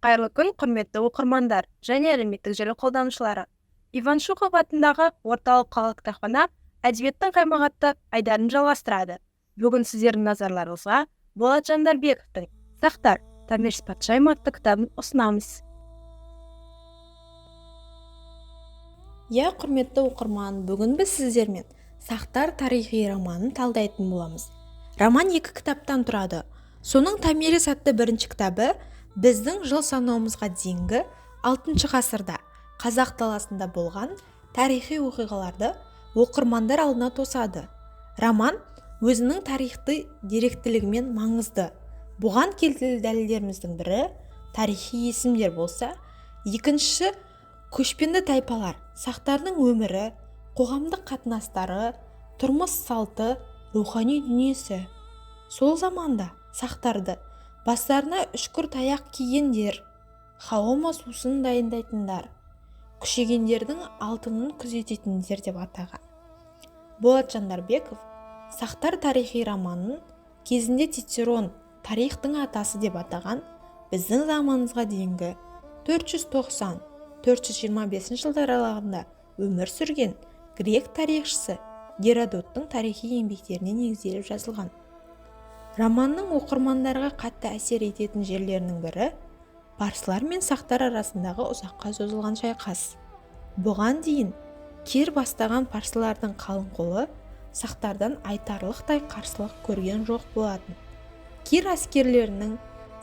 Қайырлы күн, құрметті оқырмандар және әлеуметтік желі қолданушылары. Иван Шухов атындағы орталық қалалық кітапхана әдебиеттің қаймағатты айдарын жалғастырады. Бүгін сіздердің назарларыңызға Болат Жандарбековтың «Сақтар» Томирис Патшайым атты кітабын ұсынамыз. Құрметті оқырман, бүгін біз сіздермен «Сақтар» тарихи романын талдайтын боламыз. Роман 2 кітаптан тұрады. Соның Томирис атты бірінші кітабы біздің жыл санауымызға дейінгі 6 ғасырда қазақ даласында болған тарихи оқиғаларды оқырмандар алдына тосады. Роман өзінің тарихты деректілігімен маңызды. Бұған келтірілген дәлелдеріміздің бірі тарихи есімдер болса, екіншісі көшпенді тайпалар, сақтардың өмірі, қоғамдық қатынастары, тұрмыс салты, рухани дүниесі. Сол заманда сақтарды бастарына үшкір таяқ кигендер, хаома сусын дайындайтындар, күшегендердің алтынын күзететіндер деп атаған. Болат Жандарбеков «Сақтар» тарихи романын кезінде Цицерон тарихтың атасы деп атаған біздің заманымызға дейінгі 490-425 жылдар аралығында өмір сүрген грек тарихшысы Геродоттың тарихи еңбектеріне негізделіп жазылған. Романның оқырмандарға қатты әсер ететін жерлерінің бірі парсылар мен сақтар арасындағы ұзаққа созылған шайқас. Бұған дейін Кир бастаған парсылардың қалың қолы сақтардан айтарлықтай қарсылық көрген жоқ болатын. Кир әскерлерінің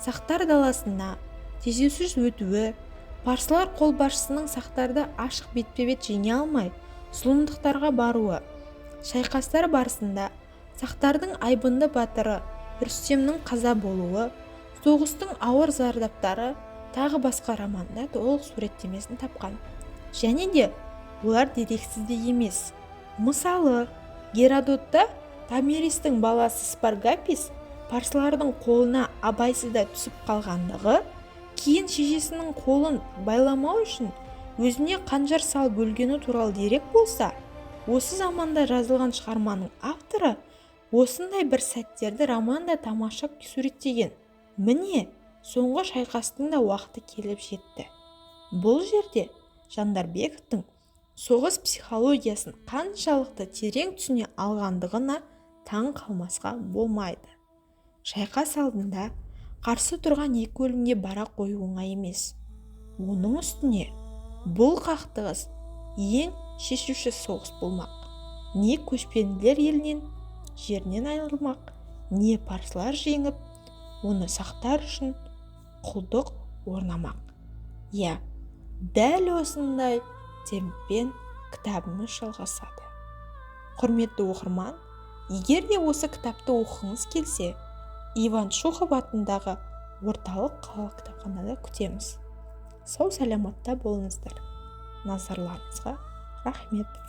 сақтар даласына тежеусіз өтуі, парсылар қолбасшысының сақтарды ашық бетпе-бет жеңе алмай зұлымдықтарға баруы, шайқастар барысында сақтардың айбынды батыры Рүстемнің қаза болуы, соғыстың ауыр зардаптары тағы басқа романда толық суреттемесін тапқан. Және де олар дерексіз де емес. Мысалы, Геродотта Томиристің баласы Спаргапис парсылардың қолына абайсызда түсіп қалғандығы, кейін шешесінің қолын байламау үшін өзіне қанжар салып өлгені туралы дерек болса, осы заманда жазылған шығарманың авторы осындай бір сәттерді романда тамаша суреттеген. Міне, соңғы шайқастың да уақыты келіп жетті. Бұл жерде Жандарбековтың соғыс психологиясын қаншалықты терең түсіне алғандығына таң қалмасқа болмайды. Шайқас алдында қарсы тұрған екі өлімге бара қою оңай емес. Оның үстіне бұл қақтығыс ең шешуші соғыс болмақ. Не көшпенділер елінен жерінен айырылмақ, не парсылар жеңіп, оны сақтар үшін құлдық орнамақ. Дәл осындай темппен кітабымыз жалғасады. Құрметті оқырман, егер де осы кітапты оқығыңыз келсе, Иван Шухов атындағы орталық қалалық кітапханада күтеміз. Сау саламатта болыңыздар. Назарларыңызға рахмет.